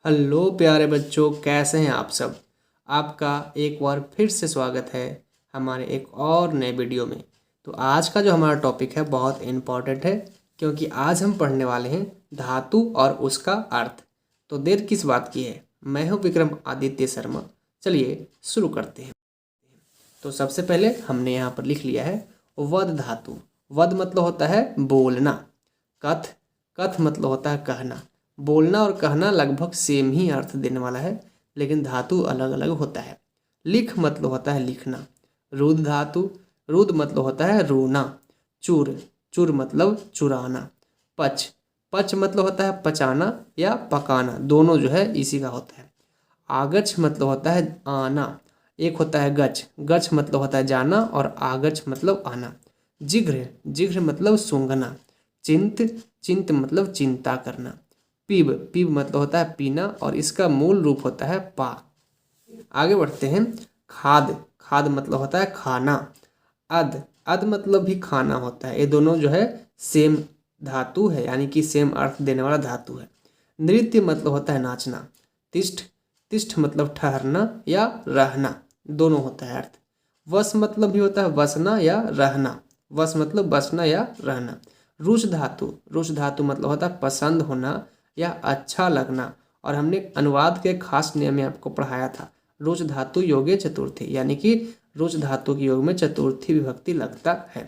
Hello प्यारे बच्चों, कैसे हैं आप सब। आपका एक बार फिर से स्वागत है हमारे एक और नए वीडियो में। तो आज का जो हमारा टॉपिक है बहुत इम्पॉर्टेंट है, क्योंकि आज हम पढ़ने वाले हैं धातु और उसका अर्थ। तो देर किस बात की है, मैं हूं विक्रम आदित्य शर्मा। चलिए शुरू करते हैं। तो सबसे पहले हमने यहाँ पर लिख लिया है वद धातु। वद मतलब होता है बोलना। कथ, कथ मतलब होता है कहना। बोलना और कहना लगभग सेम ही अर्थ देने वाला है, लेकिन धातु अलग अलग होता है। लिख मतलब होता है लिखना। रुद धातु, रुद मतलब होता है रोना। चूर, चूर मतलब चुराना। पच, पच मतलब होता है पचाना या पकाना, दोनों जो है इसी का होता है। आगच मतलब होता है आना। एक होता है गच, गच मतलब होता है जाना और आगच मतलब आना। जिघ्र, जिघ्र मतलब सूंघना। चिंत, चिंत मतलब चिंता करना। पीब, पीब मतलब होता है पीना और इसका मूल रूप होता है पा। आगे बढ़ते हैं। खाद, खाद मतलब होता है खाना। अद, अद मतलब भी खाना होता है। ये दोनों जो है सेम धातु है, यानी कि सेम अर्थ देने वाला धातु है। नृत्य मतलब होता है नाचना। तिष्ठ, तिष्ठ मतलब ठहरना या रहना, दोनों होता है अर्थ। वस मतलब भी होता है बसना या रहना। वस मतलब बसना या रहना। रुष धातु, रुष धातु मतलब होता है पसंद होना या अच्छा लगना। और हमने अनुवाद के खास नियम में आपको पढ़ाया था, रुच धातु योगे चतुर्थी, यानी कि रुच धातु के योग में चतुर्थी विभक्ति लगता है।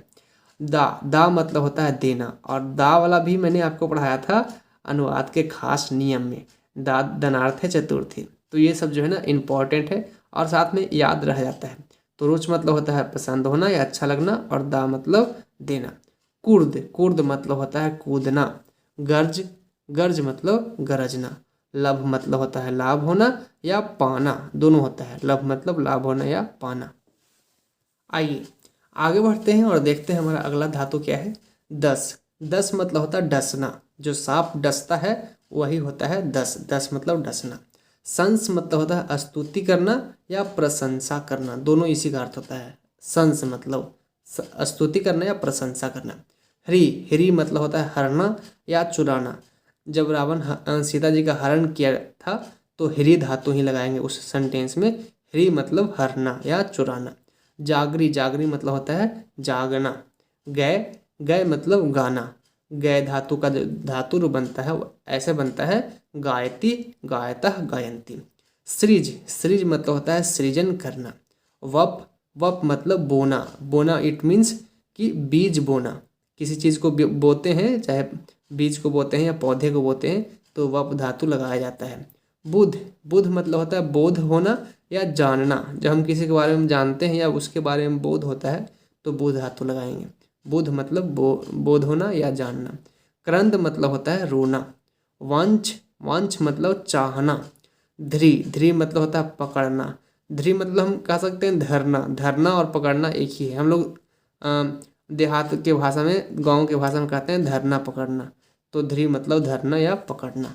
दा, दा मतलब होता है देना, और दा वाला भी मैंने आपको पढ़ाया था अनुवाद के खास नियम में। दा दनार्थ है चतुर्थी। तो ये सब जो है ना इम्पॉर्टेंट है और साथ में याद रह जाता है। तो रुच मतलब होता है पसंद होना या अच्छा लगना, और दा मतलब देना। कुर्द, कुर्द मतलब होता है कूदना। गर्ज, गर्ज मतलब गरजना। लभ मतलब होता है लाभ होना या पाना, दोनों होता है। लभ मतलब लाभ होना या पाना। आइए आगे बढ़ते हैं और देखते हैं हमारा अगला धातु क्या है। दस, दस मतलब होता है डसना। जो सांप डसता है वही होता है दस। दस मतलब डसना। संस मतलब होता है स्तुति करना या प्रशंसा करना, दोनों इसी का अर्थ होता है। संस मतलब स्तुति करना या प्रशंसा करना। ह्री, ह्री मतलब होता है हरना या चुराना। जब रावण सीता जी का हरण किया था तो ह्री धातु ही लगाएंगे उस सेंटेंस में। ह्री मतलब हरना या चुराना। जागरी, जागरी मतलब होता है जागना। गय, गय मतलब गाना। गय धातु का जो धातु रूप बनता है वो ऐसे बनता है गायती, गायतः, गायंती। सृज, सृज मतलब होता है सृजन करना। वप, वप मतलब बोना। बोना इट मीन्स कि बीज बोना। किसी चीज़ को बोते हैं, चाहे बीज को बोते हैं या पौधे को बोते हैं, तो वप धातु लगाया जाता है। बुध, बुध मतलब होता है बोध होना या जानना। जब हम किसी के बारे में जानते हैं या उसके बारे में बोध होता है तो बुध धातु लगाएंगे। बुध मतलब बोध होना या जानना। क्रंद मतलब होता है रोना। वांछ, वांछ मतलब चाहना। ध्री, ध्री मतलब होता है पकड़ना। ध्री मतलब हम कह सकते हैं धरना। धरना और पकड़ना एक ही है। हम लोग देहात के भाषा में, गांव के भाषा में कहते हैं धरना पकड़ना। तो ध्री मतलब धरना या पकड़ना।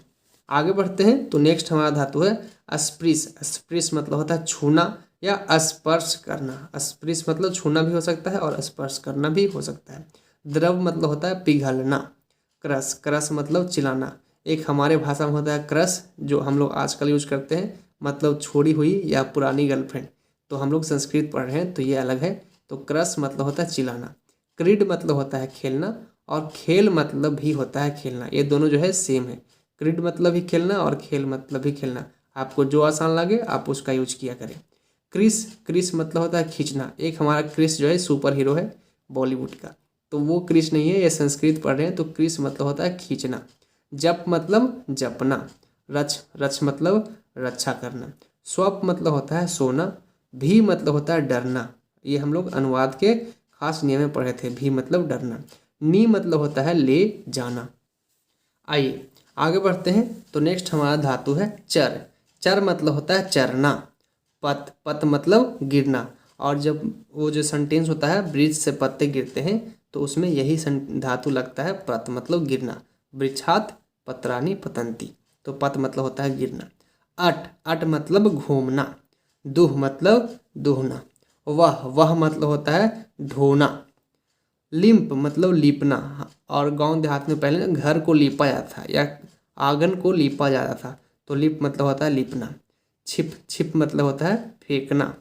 आगे बढ़ते हैं तो नेक्स्ट हमारा धातु है अस्पृश। अस्पृश मतलब होता है छूना या स्पर्श करना। अस्पृश मतलब छूना भी हो सकता है और स्पर्श करना भी हो सकता है। द्रव मतलब होता है पिघलना। क्रस, क्रस मतलब चिल्लाना। एक हमारे भाषा में होता है क्रस, जो हम लोग आजकल यूज करते हैं, मतलब छोड़ी हुई या पुरानी गर्लफ्रेंड। तो हम लोग संस्कृत पढ़ रहे हैं तो ये अलग है। तो क्रस मतलब होता है चिल्लाना। क्रीड मतलब होता है खेलना, और खेल मतलब भी होता है खेलना। ये दोनों जो है सेम है। क्रीड मतलब भी खेलना और खेल मतलब भी खेलना। आपको जो आसान लगे आप उसका यूज किया करें। क्रिस, क्रिस मतलब होता है खींचना। एक हमारा क्रिस जो है सुपर हीरो है बॉलीवुड का, तो वो क्रिस नहीं है, ये संस्कृत पढ़ रहे हैं। तो क्रिस मतलब होता है खींचना। जप मतलब जपना। रच, रच मतलब रक्षा करना। स्वप मतलब होता है सोना। भी मतलब होता है डरना। ये हम लोग अनुवाद के खास नियम में पढ़े थे। भी मतलब डरना। नी मतलब होता है ले जाना। आइए आगे बढ़ते हैं तो नेक्स्ट हमारा धातु है चर। चर मतलब होता है चरना। पत, पत मतलब गिरना। और जब वो जो सेंटेंस होता है वृक्ष से पत्ते गिरते हैं तो उसमें यही धातु लगता है पत मतलब गिरना। वृक्षात पत्राणि पतंती। तो पत मतलब होता है गिरना। अट, अट मतलब घूमना। दुह मतलब दुहना। वह मतलब होता है ढोना। लिंप मतलब लीपना। और गांव देहात में पहले घर को लीपा जाता था या आंगन को लीपा जाता था, तो लिप मतलब होता है लिपना। छिप, छिप मतलब होता है फेंकना।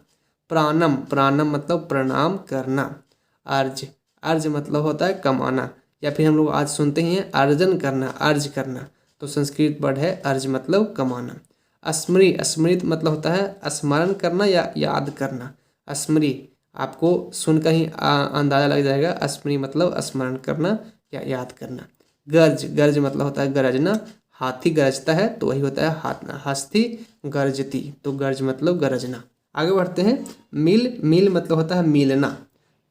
प्राणम, प्राणम मतलब प्रणाम करना। अर्ज, अर्ज मतलब होता है कमाना, या फिर हम लोग आज सुनते ही हैं अर्जन करना, अर्ज करना, तो संस्कृत वर्ड है अर्ज मतलब कमाना। स्मृति, स्मृति मतलब होता है स्मरण करना या याद करना। स्मृति आपको सुनकर ही अंदाजा लग जाएगा, स्मृति मतलब स्मरण करना या याद करना। गर्ज, गर्ज मतलब होता है गरजना, हाथी गरजता है तो वही होता है हस्ती गर्जती, तो गर्ज मतलब गरजना। आगे बढ़ते हैं। मिल, मिल मतलब होता है मिलना।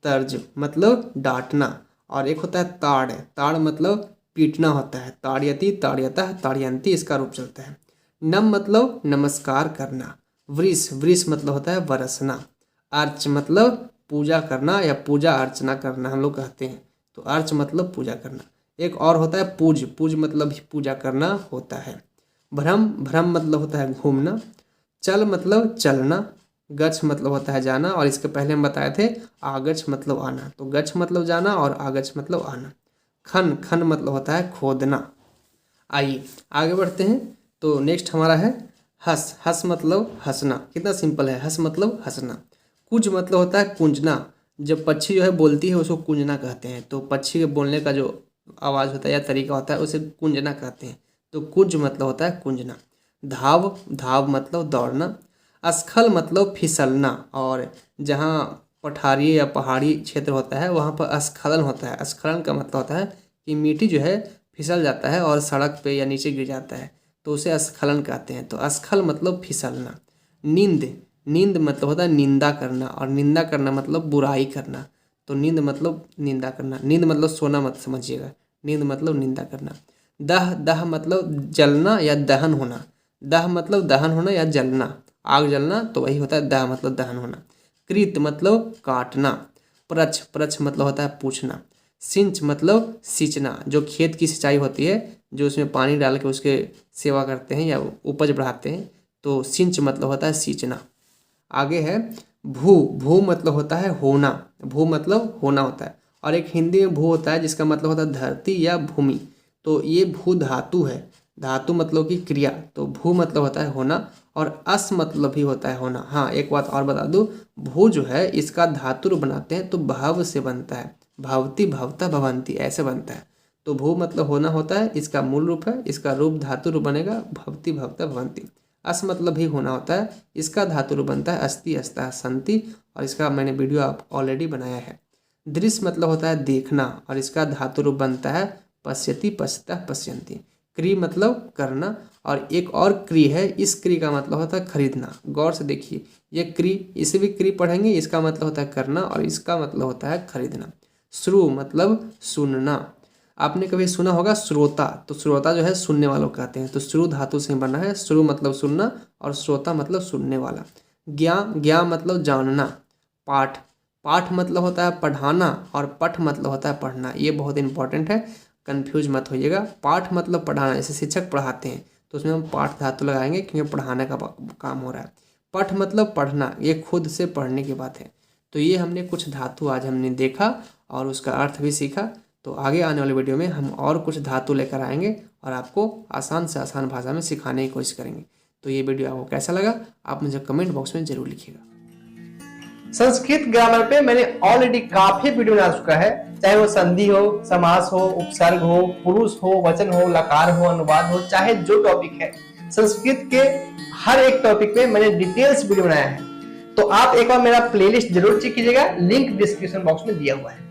तर्ज मतलब डांटना, और एक होता है ताड़, ताड़ मतलब पीटना होता है। ताड़यति, ताड़यतः, ताड़यंती इसका रूप चलता है। नम मतलब नमस्कार करना। वृष, वृष मतलब होता है बरसना। अर्च मतलब पूजा करना या पूजा अर्चना करना हम लोग कहते हैं, तो अर्च मतलब पूजा करना। एक और होता है पूज, पूज मतलब भी पूजा करना होता है। भ्रम, भ्रम मतलब होता है घूमना। चल मतलब चलना। गच्छ मतलब होता है जाना, और इसके पहले हम बताए थे आगच्छ मतलब आना, तो गच्छ मतलब जाना और आगच्छ मतलब आना। खन, खन मतलब होता है खोदना। आइए आगे बढ़ते हैं। तो नेक्स्ट हमारा है हंस, हंस मतलब हंसना। कितना सिंपल है, हंस मतलब हंसना। कुंज मतलब होता है कुंजना, जब पक्षी जो है बोलती है उसको कुंजना कहते हैं, तो पक्षी के बोलने का जो आवाज़ होता है या तरीका होता है उसे कुंजना कहते हैं, तो कुंज मतलब होता है कुंजना। धाव, धाव मतलब दौड़ना। अस्खल मतलब फिसलना, और जहाँ पठारी या पहाड़ी क्षेत्र होता है वहाँ पर अस्खलन होता है। अस्खलन का मतलब होता है कि मिट्टी जो है फिसल जाता है और सड़क पे या नीचे गिर जाता है, तो उसे अस्खलन कहते हैं, तो अस्खल मतलब फिसलना। नींद, नींद मतलब होता है निंदा करना, और निंदा करना मतलब बुराई करना, तो नींद मतलब निंदा करना। नींद मतलब सोना मत समझिएगा, नींद मतलब निंदा करना। दह, दह मतलब जलना या दहन होना। दह मतलब दहन होना या जलना, आग जलना, तो वही होता है दह मतलब दहन होना। कृत मतलब काटना। प्रच्छ, प्रच्छ मतलब होता है पूछना। सिंच मतलब सींचना, जो खेत की सिंचाई होती है, जो उसमें पानी डाल के उसके सेवा करते हैं या उपज बढ़ाते हैं, तो सिंच मतलब होता है सींचना। आगे है भू, भू मतलब होता है होना, भू मतलब होना होता है, और एक हिंदी में भू होता है जिसका मतलब होता है धरती या भूमि, तो ये भू धातु है। धातु मतलब की क्रिया, तो भू मतलब होता है होना, और अस मतलब भी होता है होना। हाँ एक बात और बता दूँ, भू जो है इसका धातु रूप बनाते हैं तो भाव से बनता है, भवती भवता भवंती ऐसे बनता है, तो भू मतलब होना होता है, इसका मूल रूप है, इसका रूप धातु रूप बनेगा भवती भवता भवंती। अस मतलब भी होना होता है, इसका धातु रूप बनता है अस्ति अस्ता संति, और इसका मैंने वीडियो आप ऑलरेडी बनाया है। दृश्य मतलब होता है देखना, और इसका धातु रूप बनता है पश्यति पश्यतः पश्यन्ति। क्री मतलब करना, और एक और क्री है, इस क्री का मतलब होता है खरीदना। गौर से देखिए, ये क्री, इसे भी क्री पढ़ेंगे, इसका मतलब होता है करना और इसका मतलब होता है खरीदना। श्रु मतलब सुनना। आपने कभी सुना होगा श्रोता, तो श्रोता जो है सुनने वालों को कहते हैं, तो श्रु धातु से बना है। श्रु मतलब सुनना और श्रोता मतलब सुनने वाला। ज्ञा, ज्ञा मतलब जानना। पाठ, पाठ मतलब होता है पढ़ाना, और पठ मतलब होता है पढ़ना। ये बहुत इंपॉर्टेंट है, कंफ्यूज मत होइएगा। पाठ मतलब पढ़ाना, जैसे शिक्षक पढ़ाते हैं तो उसमें हम पाठ धातु लगाएंगे क्योंकि पढ़ाने का काम हो रहा है। पठ मतलब पढ़ना, ये खुद से पढ़ने की बात है। तो ये हमने कुछ धातु आज हमने देखा और उसका अर्थ भी सीखा। तो आगे आने वाले वीडियो में हम और कुछ धातु लेकर आएंगे और आपको आसान से आसान भाषा में सिखाने की कोशिश करेंगे। तो ये वीडियो आपको कैसा लगा आप मुझे कमेंट बॉक्स में जरूर लिखिएगा। संस्कृत ग्रामर पे मैंने ऑलरेडी काफी वीडियो बना चुका है, चाहे वो संधि हो, समास हो, उपसर्ग हो, पुरुष हो, वचन हो, लकार हो, अनुवाद हो, चाहे जो टॉपिक है, संस्कृत के हर एक टॉपिक पे मैंने डिटेल्स वीडियो बनाया है। तो आप एक बार मेरा प्लेलिस्ट जरूर चेक कीजिएगा, लिंक डिस्क्रिप्शन बॉक्स में दिया हुआ है।